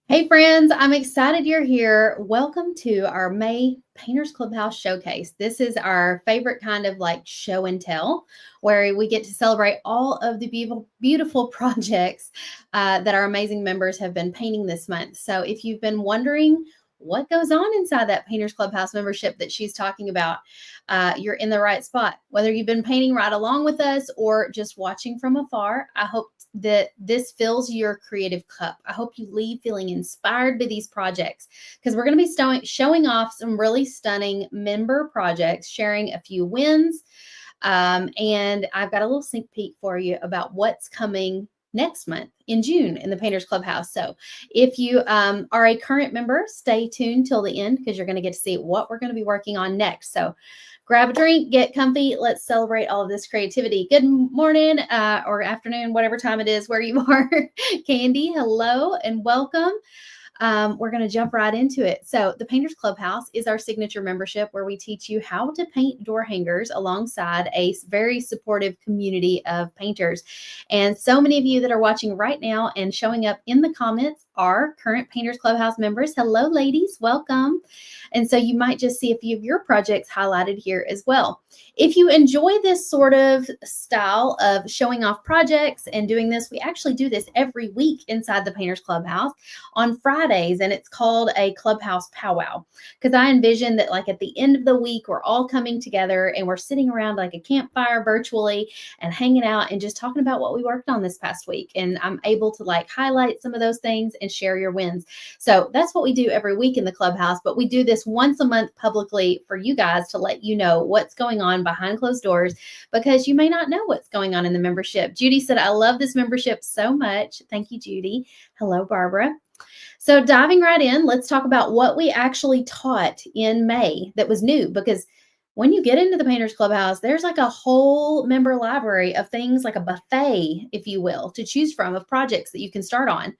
Hey friends, I'm excited you're here. Welcome to our May Painters Clubhouse Showcase. This is our favorite kind of like show and tell, where we get to celebrate all of the beautiful projects that our amazing members have been painting this month. So if you've been wondering what goes on inside that Painters Clubhouse membership that she's talking about, you're in the right spot. Whether you've been painting right along with us or just watching from afar, I hope that this fills your creative cup. I hope you leave feeling inspired by these projects because we're going to be showing off some really stunning member projects, sharing a few wins. And I've got a little sneak peek for you about what's coming next month in June in the Painters Clubhouse. So if you are a current member, stay tuned till the end because you're going to get to see what we're going to be working on next. So grab a drink, get comfy. Let's celebrate all of this creativity. Good morning or afternoon, whatever time it is where you are. Candy, hello and welcome. We're going to jump right into it. So the Painters Clubhouse is our signature membership where we teach you how to paint door hangers alongside a very supportive community of painters. And so many of you that are watching right now and showing up in the comments are current Painters Clubhouse members. Hello, ladies. Welcome. And so you might just see a few of your projects highlighted here as well. If you enjoy this sort of style of showing off projects and doing this, we actually do this every week inside the Painters Clubhouse on Fridays, and it's called a Clubhouse powwow because I envision that like at the end of the week, we're all coming together and we're sitting around like a campfire virtually and hanging out and just talking about what we worked on this past week. And I'm able to like highlight some of those things and share your wins. So that's what we do every week in the Clubhouse, but we do this once a month publicly for you guys to let you know what's going on behind closed doors because you may not know what's going on in the membership. Judy said, I love this membership so much. Thank you, Judy. Hello, Barbara. So diving right in, let's talk about what we actually taught in May that was new because when you get into the Painters Clubhouse, there's like a whole member library of things like a buffet, if you will, to choose from of projects that you can start on.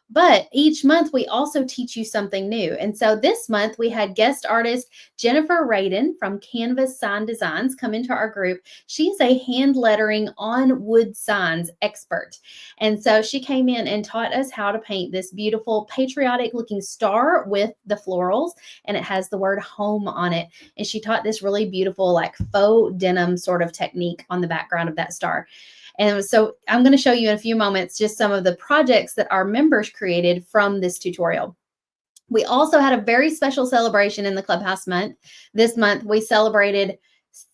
But each month we also teach you something new. And so this month we had guest artist Jennifer Radin from Canvas Sign Designs come into our group. She's a hand lettering on wood signs expert. And so she came in and taught us how to paint this beautiful patriotic looking star with the florals, and it has the word home on it. And she taught this really beautiful like faux denim sort of technique on the background of that star. And so I'm going to show you in a few moments just some of the projects that our members created from this tutorial. We also had a very special celebration in the Clubhouse month. This month, we celebrated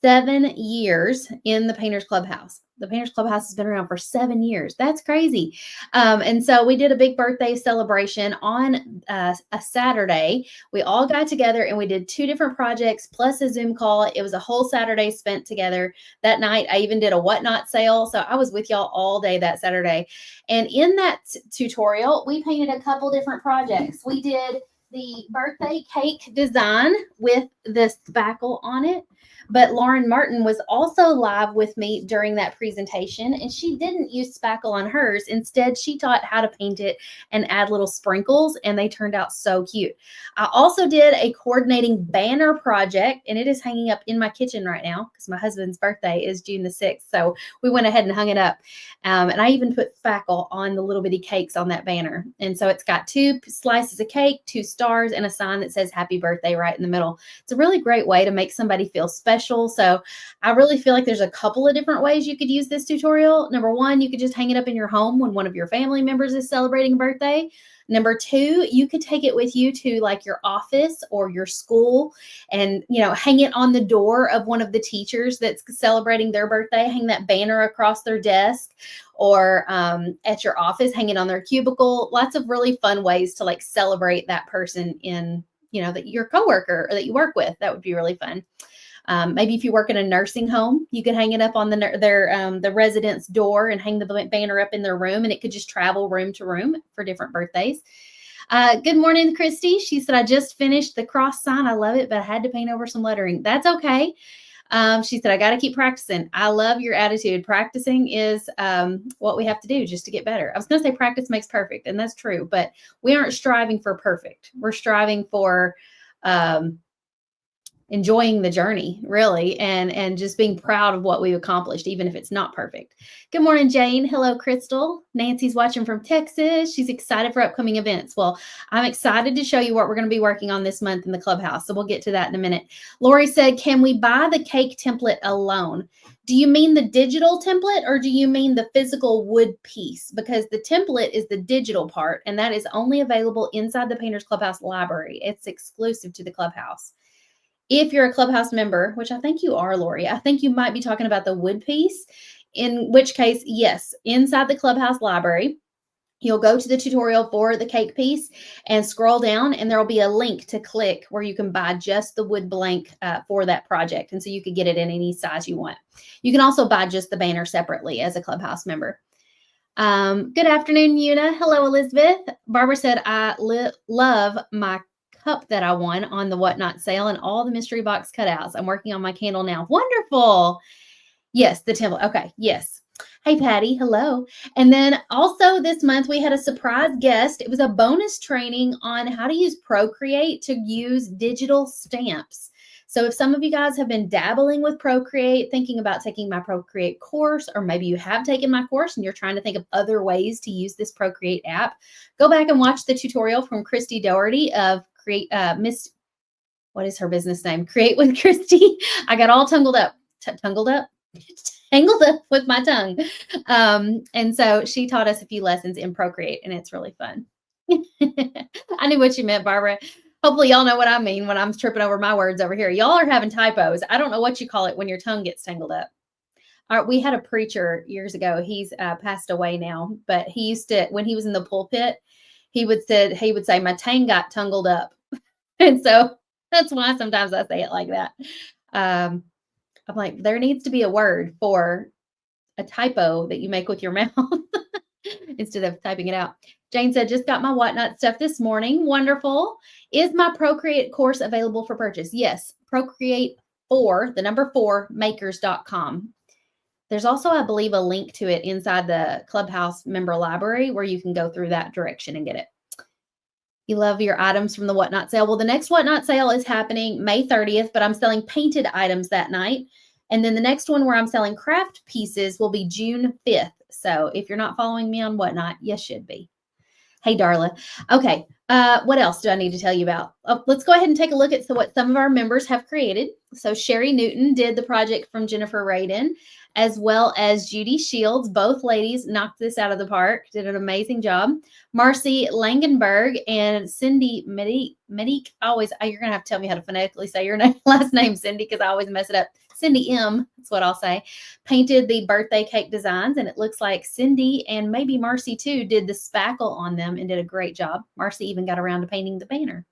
7 years in the Painters Clubhouse. The Painters Clubhouse has been around for 7 years. That's crazy. And so we did a big birthday celebration on a Saturday. We all got together and we did 2 different projects plus a Zoom call. It was a whole Saturday spent together. That night, I even did a whatnot sale. So I was with y'all all day that Saturday. And in that tutorial, we painted a couple different projects. We did the birthday cake design with the spackle on it. But Lauren Martin was also live with me during that presentation, and she didn't use spackle on hers. Instead, she taught how to paint it and add little sprinkles, and they turned out so cute. I also did a coordinating banner project, and it is hanging up in my kitchen right now because my husband's birthday is June the 6th. So we went ahead and hung it up. And I even put spackle on the little bitty cakes on that banner. And so it's got 2 slices of cake, 2 stars, and a sign that says happy birthday right in the middle. It's a really great way to make somebody feel special. So I really feel like there's a couple of different ways you could use this tutorial. Number 1, you could just hang it up in your home when one of your family members is celebrating a birthday. Number 2, you could take it with you to like your office or your school and, hang it on the door of one of the teachers that's celebrating their birthday, hang that banner across their desk, or at your office, hang it on their cubicle. Lots of really fun ways to like celebrate that person in, that your coworker or that you work with. That would be really fun. Maybe if you work in a nursing home, you could hang it up on the resident's door and hang the banner up in their room, and it could just travel room to room for different birthdays. Good morning, Christy. She said, I just finished the cross sign. I love it, but I had to paint over some lettering. That's okay. She said, I got to keep practicing. I love your attitude. Practicing is what we have to do just to get better. I was going to say practice makes perfect, and that's true, but we aren't striving for perfect. We're striving for enjoying the journey, really, and just being proud of what we've accomplished, even if it's not perfect. Good morning, Jane. Hello, Crystal. Nancy's watching from Texas. She's excited for upcoming events. Well, I'm excited to show you what we're going to be working on this month in the Clubhouse. So we'll get to that in a minute. Lori said, can we buy the cake template alone? Do you mean the digital template or do you mean the physical wood piece? Because the template is the digital part, and that is only available inside the Painters Clubhouse library. It's exclusive to the Clubhouse. If you're a Clubhouse member, which I think you are, Lori, I think you might be talking about the wood piece, in which case, yes, inside the Clubhouse library, you'll go to the tutorial for the cake piece and scroll down, and there will be a link to click where you can buy just the wood blank for that project. And so you could get it in any size you want. You can also buy just the banner separately as a Clubhouse member. Good afternoon, Una. Hello, Elizabeth. Barbara said, I love my cup that I won on the Whatnot sale and all the mystery box cutouts. I'm working on my candle now. Wonderful. Yes, the template. Okay. Yes. Hey, Patty. Hello. And then also this month we had a surprise guest. It was a bonus training on how to use Procreate to use digital stamps. So if some of you guys have been dabbling with Procreate, thinking about taking my Procreate course, or maybe you have taken my course and you're trying to think of other ways to use this Procreate app, go back and watch the tutorial from Christy Doherty of what is her business name? Create with Christy. I got all tangled up with my tongue. And so she taught us a few lessons in Procreate, and it's really fun. I knew what you meant, Barbara. Hopefully y'all know what I mean when I'm tripping over my words over here. Y'all are having typos. I don't know what you call it when your tongue gets tangled up. All right, we had a preacher years ago. He's passed away now, but he used to, when he was in the pulpit, he would say, my tongue got tangled up. And so that's why sometimes I say it like that. I'm like, there needs to be a word for a typo that you make with your mouth instead of typing it out. Jane said, just got my Whatnot stuff this morning. Wonderful. Is my Procreate course available for purchase? Yes. Procreate 4, the number 4, makers.com. There's also, I believe, a link to it inside the Clubhouse member library where you can go through that direction and get it. You love your items from the Whatnot sale. Well, the next Whatnot sale is happening May 30th, but I'm selling painted items that night. And then the next one where I'm selling craft pieces will be June 5th. So if you're not following me on Whatnot, you should be. Hey, Darla. Okay. What else do I need to tell you about? Let's go ahead and take a look at what some of our members have created. So Sherry Newton did the project from Jennifer Radin, as well as Judy Shields. Both ladies knocked this out of the park, did an amazing job. Marcy Langenberg and Cindy Medique. You're going to have to tell me how to phonetically say your last name, Cindy, because I always mess it up. Cindy M, that's what I'll say, painted the birthday cake designs, and it looks like Cindy and maybe Marcy too did the spackle on them and did a great job. Marcy even got around to painting the banner.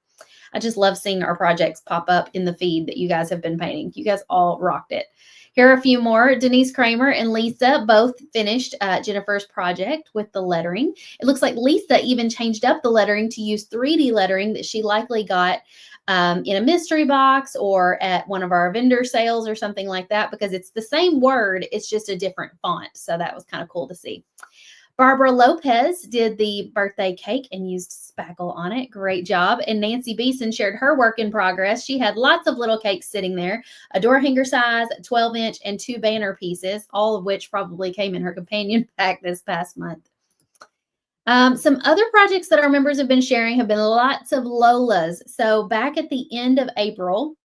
I just love seeing our projects pop up in the feed that you guys have been painting. You guys all rocked it. Here are a few more. Denise Kramer and Lisa both finished Jennifer's project with the lettering. It looks like Lisa even changed up the lettering to use 3D lettering that she likely got in a mystery box or at one of our vendor sales or something like that, because it's the same word, it's just a different font. So that was kind of cool to see. Barbara Lopez did the birthday cake and used spackle on it. Great job. And Nancy Beeson shared her work in progress. She had lots of little cakes sitting there, a door hanger size, 12-inch, and 2 banner pieces, all of which probably came in her companion pack this past month. Some other projects that our members have been sharing have been lots of Lolas. So back at the end of April,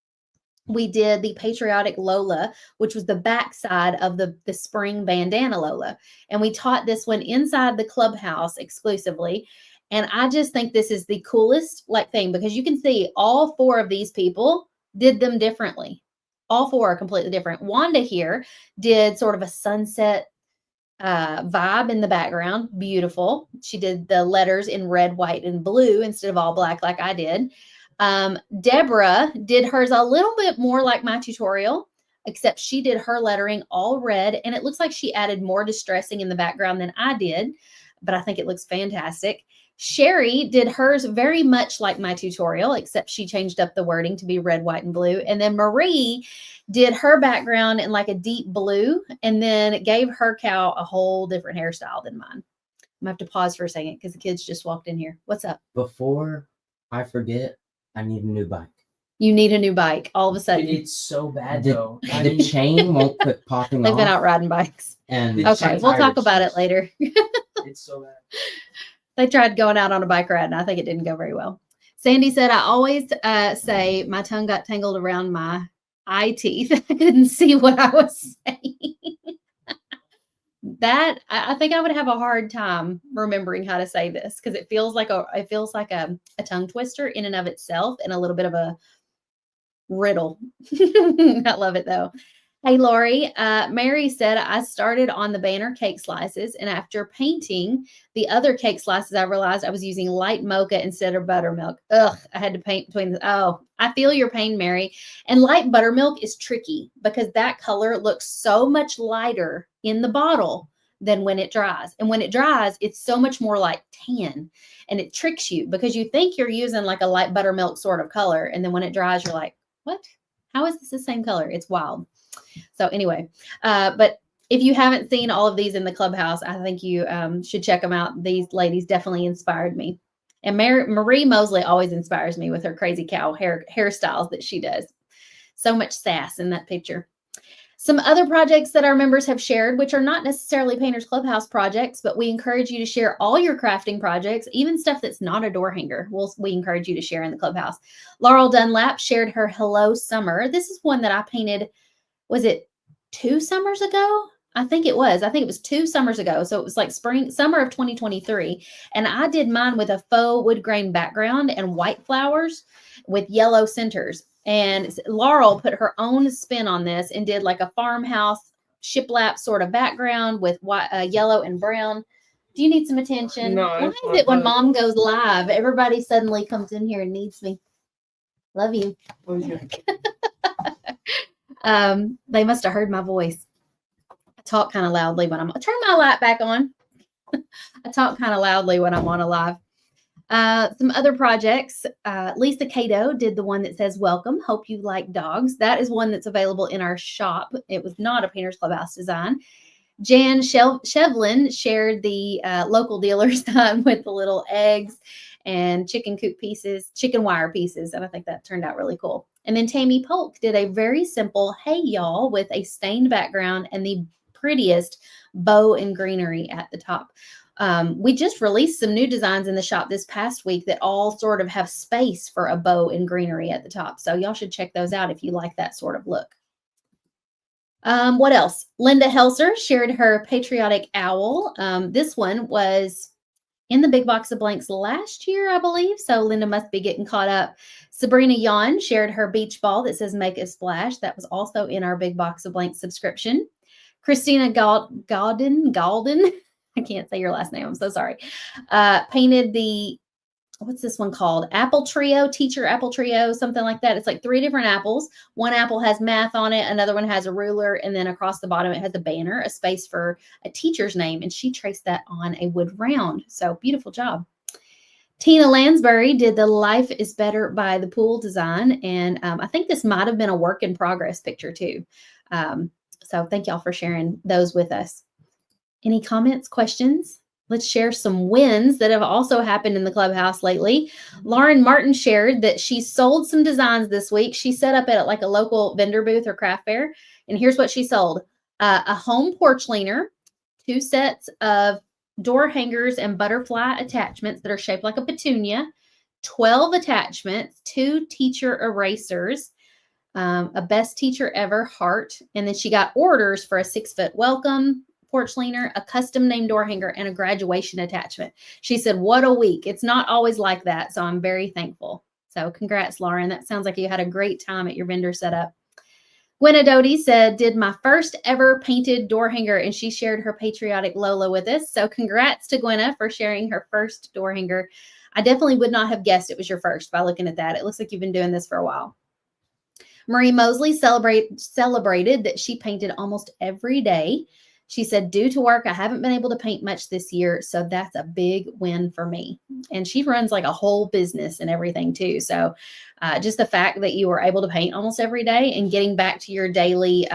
we did the patriotic Lola, which was the backside of the spring bandana Lola. And we taught this one inside the Clubhouse exclusively. And I just think this is the coolest thing, because you can see all 4 of these people did them differently. All 4 are completely different. Wanda here did sort of a sunset vibe in the background. Beautiful. She did the letters in red, white, and blue instead of all black like I did. Deborah did hers a little bit more like my tutorial, except she did her lettering all red, and it looks like she added more distressing in the background than I did, but I think it looks fantastic. Sherry did hers very much like my tutorial, except she changed up the wording to be red, white, and blue. And then Marie did her background in like a deep blue, and then gave her cow a whole different hairstyle than mine. I'm gonna have to pause for a second because the kids just walked in here. What's up? Before I forget, I need a new bike. You need a new bike all of a sudden. It's so bad, The though. the chain won't quit popping They've off. been out riding bikes. And Okay, we'll talk about it later. It's so bad. They tried going out on a bike ride, and I think it didn't go very well. Sandy said, I always say my tongue got tangled around my eye teeth. I couldn't see what I was saying. That I think I would have a hard time remembering how to say this because it feels like a tongue twister in and of itself and a little bit of a riddle. I love it though. Hey, Lori, Mary said, I started on the banner cake slices, and after painting the other cake slices, I realized I was using light mocha instead of buttermilk. Ugh, I had to paint between the, oh, I feel your pain, Mary. And light buttermilk is tricky because that color looks so much lighter in the bottle than when it dries. And when it dries, it's so much more like tan, and it tricks you because you think you're using like a light buttermilk sort of color. And then when it dries, you're like, what? How is this the same color? It's wild. So anyway, but if you haven't seen all of these in the Clubhouse, I think you should check them out. These ladies definitely inspired me. And Marie Mosley always inspires me with her crazy cow hairstyles that she does. So much sass in that picture. Some other projects that our members have shared, which are not necessarily Painters Clubhouse projects, but we encourage you to share all your crafting projects, even stuff that's not a door hanger. We encourage you to share in the Clubhouse. Laurel Dunlap shared her Hello Summer. This is one that I painted, was it 2 summers ago? I think it was 2 summers ago. So it was like summer of 2023. And I did mine with a faux wood grain background and white flowers with yellow centers. And Laurel put her own spin on this and did like a farmhouse shiplap sort of background with white, yellow and brown. Do you need some attention? No. Why is it when Mom goes live, everybody suddenly comes in here and needs me? Love you. They must have heard my voice. I talk kind of loudly when I'm turn my light back on. I talk kind of loudly when I'm on a live. Some other projects. Lisa Cato did the one that says, welcome. Hope you like dogs. That is one that's available in our shop. It was not a Painters Clubhouse design. Jan Shevlin shared the local dealer sign with the little eggs and chicken coop pieces, chicken wire pieces. And I think that turned out really cool. And then Tammy Polk did a very simple, hey y'all, with a stained background and the prettiest bow and greenery at the top. We just released some new designs in the shop this past week that all sort of have space for a bow and greenery at the top. So y'all should check those out if you like that sort of look. What else? Linda Helser shared her patriotic owl. This one was in the big box of blanks last year, I believe. So Linda must be getting caught up. Sabrina Yon shared her beach ball that says make a splash. That was also in our big box of blanks subscription. Christina Galden, I can't say your last name. I'm so sorry. Painted the, what's this one called? Apple Trio, Teacher Apple Trio, something like that. It's like 3 different apples. One apple has math on it. Another one has a ruler. And then across the bottom, it has a banner, a space for a teacher's name. And she traced that on a wood round. So beautiful job. Tina Lansbury did the Life is Better by the Pool design. And I think this might have been a work in progress picture too. So thank y'all for sharing those with us. Any comments, questions? Let's share some wins that have also happened in the Clubhouse lately. Lauren Martin shared that she sold some designs this week. She set up at like a local vendor booth or craft fair. And here's what she sold. A home porch leaner, 2 sets of door hangers and butterfly attachments that are shaped like a petunia, 12 attachments, 2 teacher erasers, a best teacher ever heart. And then she got orders for a 6-foot welcome porch leaner, a custom named door hanger, and a graduation attachment. She said, what a week. It's not always like that. So I'm very thankful. So congrats, Lauren. That sounds like you had a great time at your vendor setup. Gwenna Doty said, did my first ever painted door hanger, and she shared her patriotic Lola with us. So congrats to Gwenna for sharing her first door hanger. I definitely would not have guessed it was your first by looking at that. It looks like you've been doing this for a while. Marie Mosley celebrated that she painted almost every day. She said, due to work, I haven't been able to paint much this year, so that's a big win for me. And she runs like a whole business and everything too. So just the fact that you were able to paint almost every day and getting back to your daily,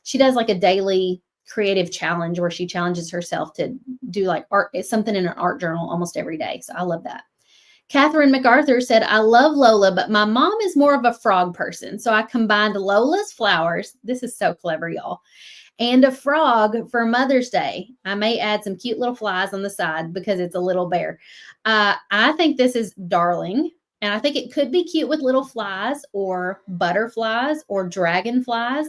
she does like a daily creative challenge where she challenges herself to do like art, something in an art journal almost every day. So I love that. Catherine MacArthur said, I love Lola, but my mom is more of a frog person. So I combined Lola's flowers. This is so clever, y'all. And a frog for Mother's Day. I may add some cute little flies on the side because it's a little bear. I think this is darling. And I think it could be cute with little flies or butterflies or dragonflies.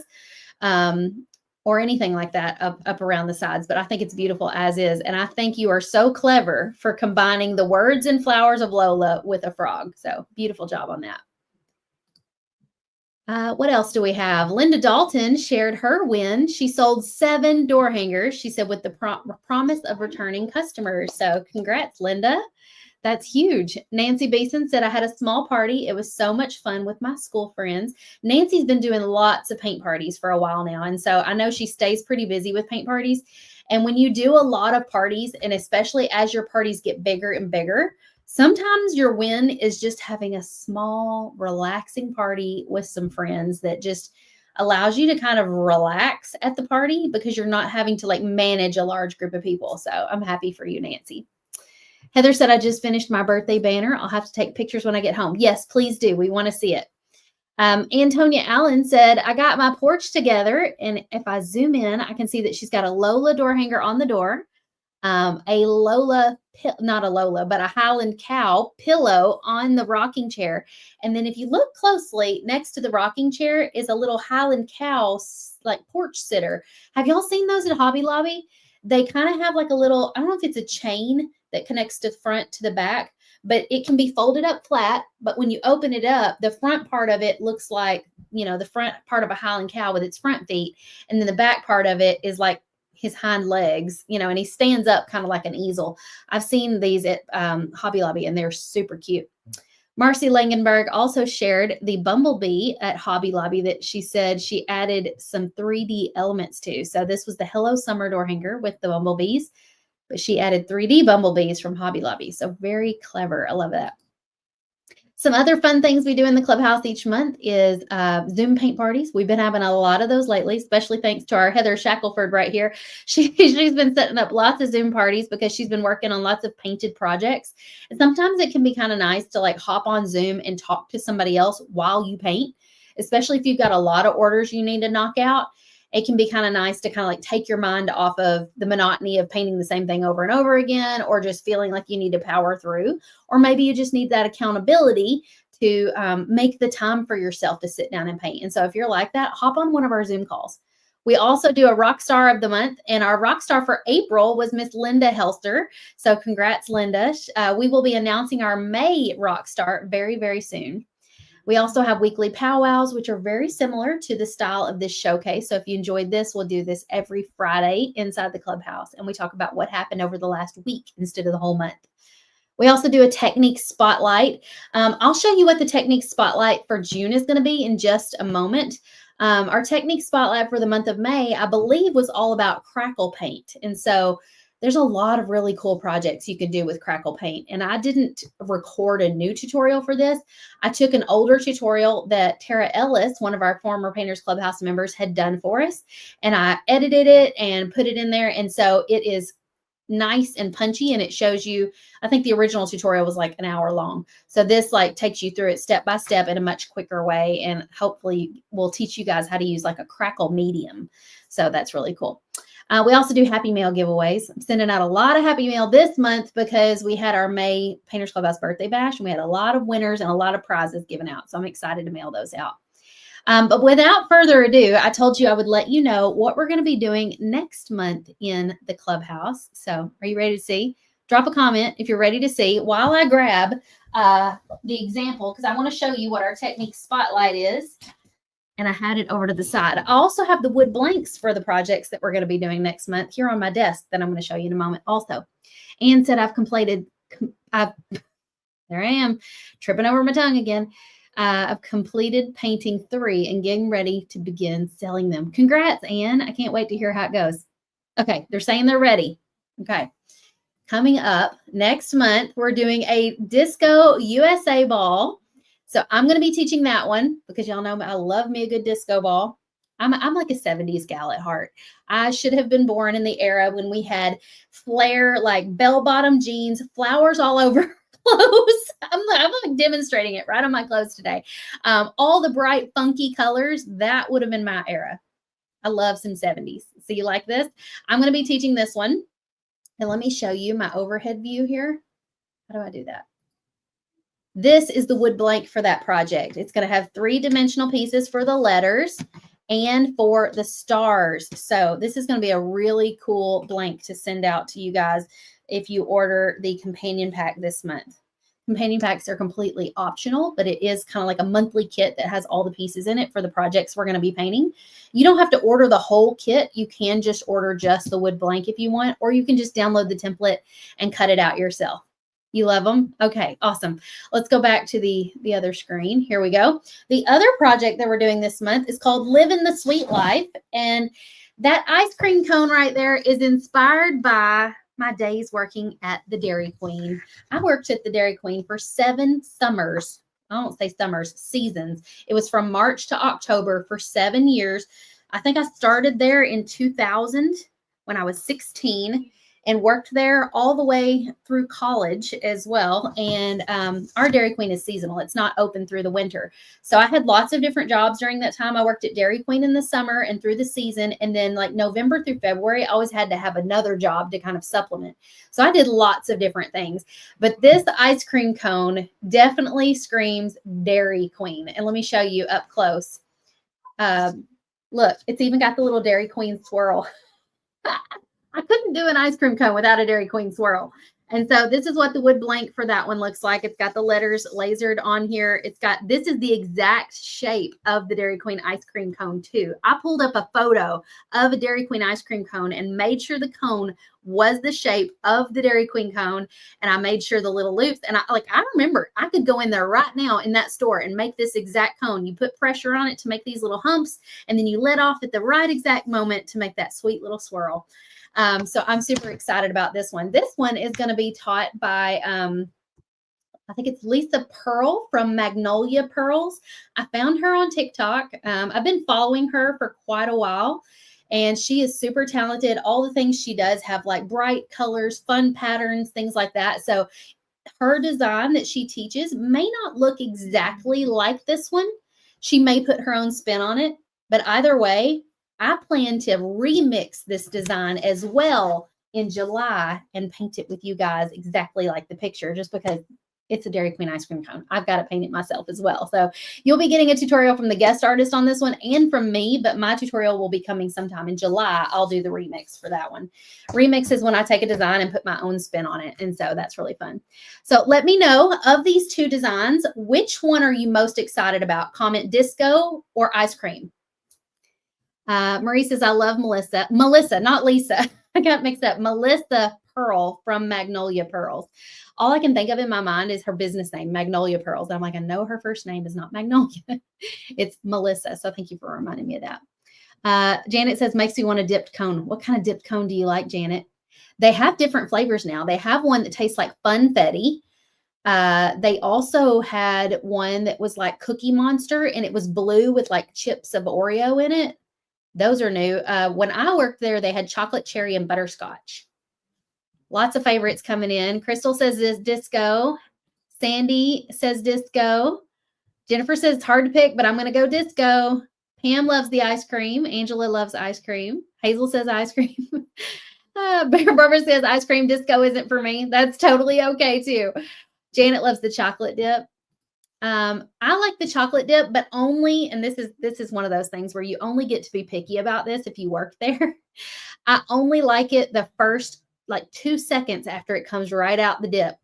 Or anything like that up around the sides. But I think it's beautiful as is. And I think you are so clever for combining the words and flowers of Lola with a frog. So beautiful job on that. What else do we have? Linda Dalton shared her win. She sold 7 door hangers, she said, with the promise of returning customers. So congrats, Linda. That's huge. Nancy Beeson said, I had a small party. It was so much fun with my school friends. Nancy's been doing lots of paint parties for a while now. And so I know she stays pretty busy with paint parties. And when you do a lot of parties, and especially as your parties get bigger and bigger, sometimes your win is just having a small, relaxing party with some friends that just allows you to kind of relax at the party because you're not having to like manage a large group of people. So I'm happy for you, Nancy. Heather said, I just finished my birthday banner. I'll have to take pictures when I get home. Yes, please do. We want to see it. Antonia Allen said, I got my porch together. And if I zoom in, I can see that she's got a Lola door hanger on the door, a Lola, not a Lola, but a Highland cow pillow on the rocking chair. And then if you look closely, next to the rocking chair is a little Highland cow like porch sitter. Have y'all seen those at Hobby Lobby? They kind of have like a little, I don't know if it's a chain that connects to the front to the back, but it can be folded up flat. But when you open it up, the front part of it looks like, you know, the front part of a Highland cow with its front feet. And then the back part of it is like his hind legs, you know, and he stands up kind of like an easel. I've seen these at Hobby Lobby and they're super cute. Marcy Langenberg also shared the bumblebee at Hobby Lobby that she said she added some 3D elements to. So this was the Hello Summer door hanger with the bumblebees, but she added 3D bumblebees from Hobby Lobby. So very clever. I love that. Some other fun things we do in the clubhouse each month is Zoom paint parties. We've been having a lot of those lately, especially thanks to our Heather Shackelford right here. She's been setting up lots of Zoom parties because she's been working on lots of painted projects. And sometimes it can be kind of nice to like hop on Zoom and talk to somebody else while you paint, especially if you've got a lot of orders you need to knock out. It can be kind of nice to kind of like take your mind off of the monotony of painting the same thing over and over again, or just feeling like you need to power through, or maybe you just need that accountability to make the time for yourself to sit down and paint. And so if you're like that, hop on one of our Zoom calls. We also do a rock star of the month, and our rock star for April was Miss Linda Helster. So congrats, Linda. We will be announcing our May rock star very, very soon. We also have weekly powwows, which are very similar to the style of this showcase. So if you enjoyed this, we'll do this every Friday inside the clubhouse. And we talk about what happened over the last week instead of the whole month. We also do a technique spotlight. I'll show you what the technique spotlight for June is going to be in just a moment. Our technique spotlight for the month of May, I believe, was all about crackle paint. And so there's a lot of really cool projects you can do with crackle paint. And I didn't record a new tutorial for this. I took an older tutorial that Tara Ellis, one of our former Painters Clubhouse members, had done for us. And I edited it and put it in there. And so it is nice and punchy, and it shows you, I think the original tutorial was like an hour long. So this like takes you through it step by step in a much quicker way, and hopefully will teach you guys how to use like a crackle medium. So that's really cool. We also do Happy Mail giveaways. I'm sending out a lot of Happy Mail this month because we had our May Painters Clubhouse birthday bash, and we had a lot of winners and a lot of prizes given out. So I'm excited to mail those out. But without further ado, I told you I would let you know what we're going to be doing next month in the clubhouse. So are you ready to see? Drop a comment if you're ready to see while I grab the example, because I want to show you what our technique spotlight is. And I had it over to the side. I also have the wood blanks for the projects that we're going to be doing next month here on my desk that I'm going to show you in a moment also. Anne said there I am, tripping over my tongue again. I've completed painting 3 and getting ready to begin selling them. Congrats, Anne. I can't wait to hear how it goes. Okay, they're saying they're ready. Okay. Coming up next month, we're doing a Disco USA ball. So I'm going to be teaching that one because y'all know I love me a good disco ball. I'm like a 70s gal at heart. I should have been born in the era when we had flare, like bell-bottom jeans, flowers all over clothes. I'm like demonstrating it right on my clothes today. All the bright, funky colors, that would have been my era. I love some 70s. So you like this? I'm going to be teaching this one. And let me show you my overhead view here. How do I do that? This is the wood blank for that project. It's going to have 3-dimensional pieces for the letters and for the stars. So this is going to be a really cool blank to send out to you guys if you order the companion pack this month. Companion packs are completely optional, but it is kind of like a monthly kit that has all the pieces in it for the projects we're going to be painting. You don't have to order the whole kit. You can just order just the wood blank if you want, or you can just download the template and cut it out yourself. You love them? Okay, awesome. Let's go back to the other screen. Here we go. The other project that we're doing this month is called Living the Sweet Life. And that ice cream cone right there is inspired by my days working at the Dairy Queen. I worked at the Dairy Queen for 7 summers. I don't say summers, seasons. It was from March to October for 7 years. I think I started there in 2000 when I was 16. And worked there all the way through college as well. And our Dairy Queen is seasonal. It's not open through the winter. So I had lots of different jobs during that time. I worked at Dairy Queen in the summer and through the season. And then like November through February, I always had to have another job to kind of supplement. So I did lots of different things. But this ice cream cone definitely screams Dairy Queen. And let me show you up close. Look, it's even got the little Dairy Queen swirl. I couldn't do an ice cream cone without a Dairy Queen swirl. And so this is what the wood blank for that one looks like. It's got the letters lasered on here. This is the exact shape of the Dairy Queen ice cream cone too. I pulled up a photo of a Dairy Queen ice cream cone and made sure the cone was the shape of the Dairy Queen cone. And I made sure the little loops, and I remember I could go in there right now in that store and make this exact cone. You put pressure on it to make these little humps, and then you let off at the right exact moment to make that sweet little swirl. So I'm super excited about this one. This one is going to be taught by, I think it's Lisa Pearl from Magnolia Pearls. I found her on TikTok. I've been following her for quite a while, and she is super talented. All the things she does have like bright colors, fun patterns, things like that. So her design that she teaches may not look exactly like this one. She may put her own spin on it, but either way, I plan to remix this design as well in July and paint it with you guys exactly like the picture, just because it's a Dairy Queen ice cream cone. I've got to paint it myself as well. So you'll be getting a tutorial from the guest artist on this one and from me, but my tutorial will be coming sometime in July. I'll do the remix for that one. Remix is when I take a design and put my own spin on it. And so that's really fun. So let me know, of these 2 designs, which one are you most excited about? Comment disco or ice cream. Marie says, I love Melissa. Melissa, not Lisa. I got mixed up. Melissa Pearl from Magnolia Pearls. All I can think of in my mind is her business name, Magnolia Pearls. I'm like, I know her first name is not Magnolia. It's Melissa. So thank you for reminding me of that. Janet says, makes me want a dipped cone. What kind of dipped cone do you like, Janet? They have different flavors now. They have one that tastes like funfetti. They also had one that was like Cookie Monster, and it was blue with like chips of Oreo in it. Those are new. When I worked there, they had chocolate cherry and butterscotch. Lots of favorites coming in. Crystal says this disco. Sandy says disco. Jennifer says it's hard to pick, but I'm going to go disco. Pam loves the ice cream. Angela loves ice cream. Hazel says ice cream. Barbara says ice cream. Disco isn't for me. That's totally okay too. Janet loves the chocolate dip. I like the chocolate dip, but only, and this is one of those things where you only get to be picky about this if you work there. I only like it the first like 2 seconds after it comes right out the dip,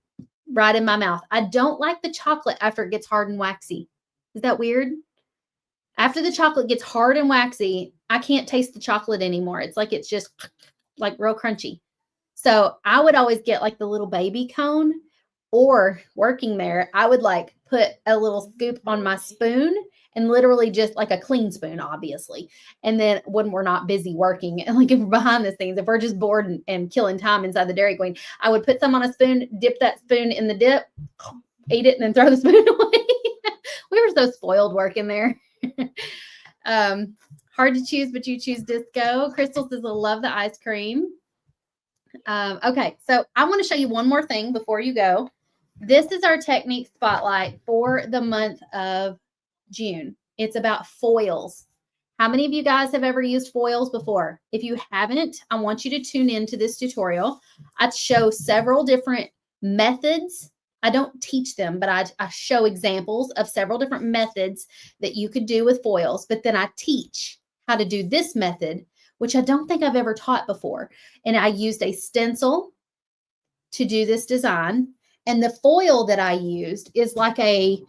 right in my mouth. I don't like the chocolate after it gets hard and waxy. Is that weird? After the chocolate gets hard and waxy, I can't taste the chocolate anymore. It's like it's just like real crunchy. So I would always get like the little baby cone, or working there, I would like put a little scoop on my spoon, and literally just like a clean spoon, obviously. And then when we're not busy working, and like if we're behind the scenes, if we're just bored and killing time inside the Dairy Queen, I would put some on a spoon, dip that spoon in the dip, eat it, and then throw the spoon away. We were so spoiled working there. Hard to choose, but you choose disco. Crystal says, I love the ice cream. Okay, so I want to show you one more thing before you go. This is our technique spotlight for the month of June. It's about foils. How many of you guys have ever used foils before? If you haven't, I want you to tune into this tutorial. I show several different methods. I don't teach them, but I show examples of several different methods that you could do with foils. But then I teach how to do this method, which I don't think I've ever taught before. And I used a stencil to do this design. And the foil that I used is like a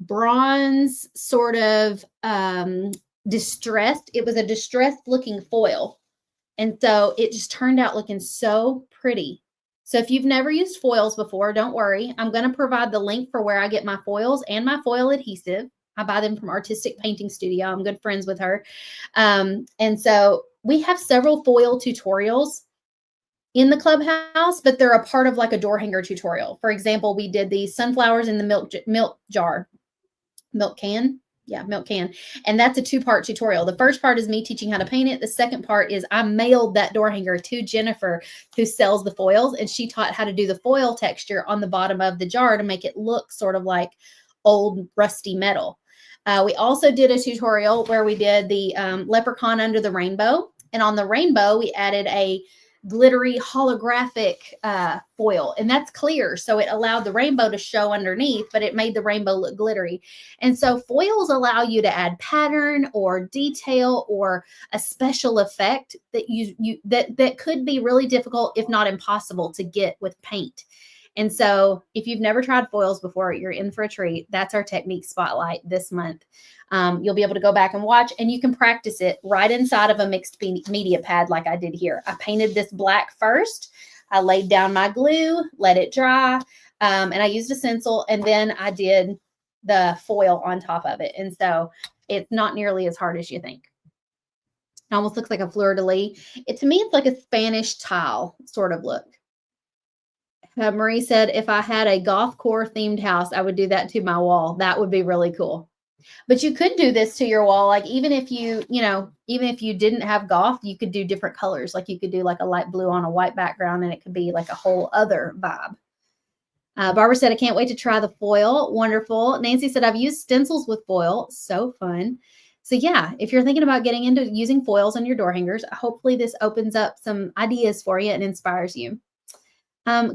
bronze sort of distressed. It was a distressed looking foil. And so it just turned out looking so pretty. So if you've never used foils before, don't worry. I'm going to provide the link for where I get my foils and my foil adhesive. I buy them from Artistic Painting Studio. I'm good friends with her. And so we have several foil tutorials in the Clubhouse, but they're a part of like a door hanger tutorial. For example, we did the sunflowers in the milk can. Yeah, milk can. And that's a 2-part tutorial. The first part is me teaching how to paint it. The second part is I mailed that door hanger to Jennifer, who sells the foils, and she taught how to do the foil texture on the bottom of the jar to make it look sort of like old rusty metal. We also did a tutorial where we did the leprechaun under the rainbow. And on the rainbow, we added a glittery holographic foil, and that's clear, so it allowed the rainbow to show underneath, but it made the rainbow look glittery. And so foils allow you to add pattern or detail or a special effect that that could be really difficult, if not impossible, to get with paint. And so if you've never tried foils before, you're in for a treat. That's our technique spotlight this month. You'll be able to go back and watch, and you can practice it right inside of a mixed media pad like I did here. I painted this black first. I laid down my glue, let it dry, and I used a stencil, and then I did the foil on top of it. And so it's not nearly as hard as you think. It almost looks like a fleur-de-lis. To me, it's like a Spanish tile sort of look. Marie said, if I had a golf core themed house, I would do that to my wall. That would be really cool. But you could do this to your wall. Like even if you didn't have golf, you could do different colors. Like you could do like a light blue on a white background, and it could be like a whole other vibe. Barbara said, I can't wait to try the foil. Wonderful. Nancy said, I've used stencils with foil. So fun. So yeah, if you're thinking about getting into using foils on your door hangers, hopefully this opens up some ideas for you and inspires you.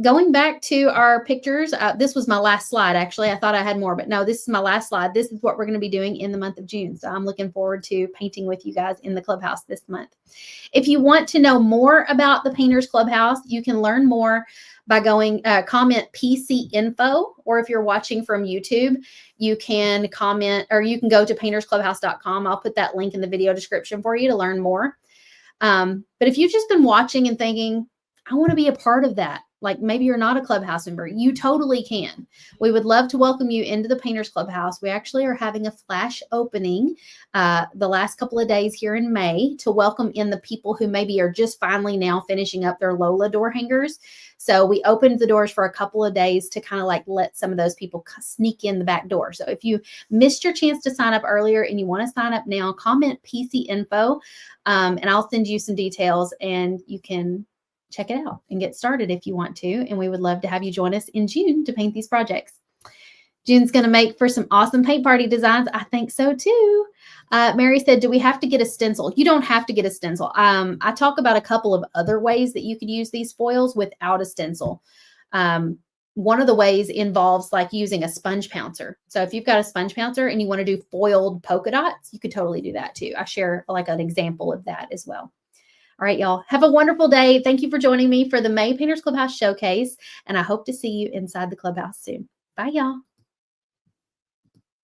Going back to our pictures, this was my last slide, actually. I thought I had more, but no, this is my last slide. This is what we're going to be doing in the month of June. So I'm looking forward to painting with you guys in the Clubhouse this month. If you want to know more about the Painters Clubhouse, you can learn more by going comment PC info, or if you're watching from YouTube, you can comment, or you can go to paintersclubhouse.com. I'll put that link in the video description for you to learn more. But if you've just been watching and thinking, I want to be a part of that, like maybe you're not a Clubhouse member, you totally can. We would love to welcome you into the Painters Clubhouse. We actually are having a flash opening the last couple of days here in May to welcome in the people who maybe are just finally now finishing up their Lola door hangers. So we opened the doors for a couple of days to kind of like let some of those people sneak in the back door. So if you missed your chance to sign up earlier and you want to sign up now, comment PC info and I'll send you some details, and you can check it out and get started if you want to. And we would love to have you join us in June to paint these projects. June's going to make for some awesome paint party designs. I think so too. Mary said, do we have to get a stencil? You don't have to get a stencil. I talk about a couple of other ways that you could use these foils without a stencil. One of the ways involves like using a sponge pouncer. So if you've got a sponge pouncer and you want to do foiled polka dots, you could totally do that too. I share like an example of that as well. All right, y'all. Have a wonderful day. Thank you for joining me for the May Painters Clubhouse Showcase, and I hope to see you inside the Clubhouse soon. Bye, y'all.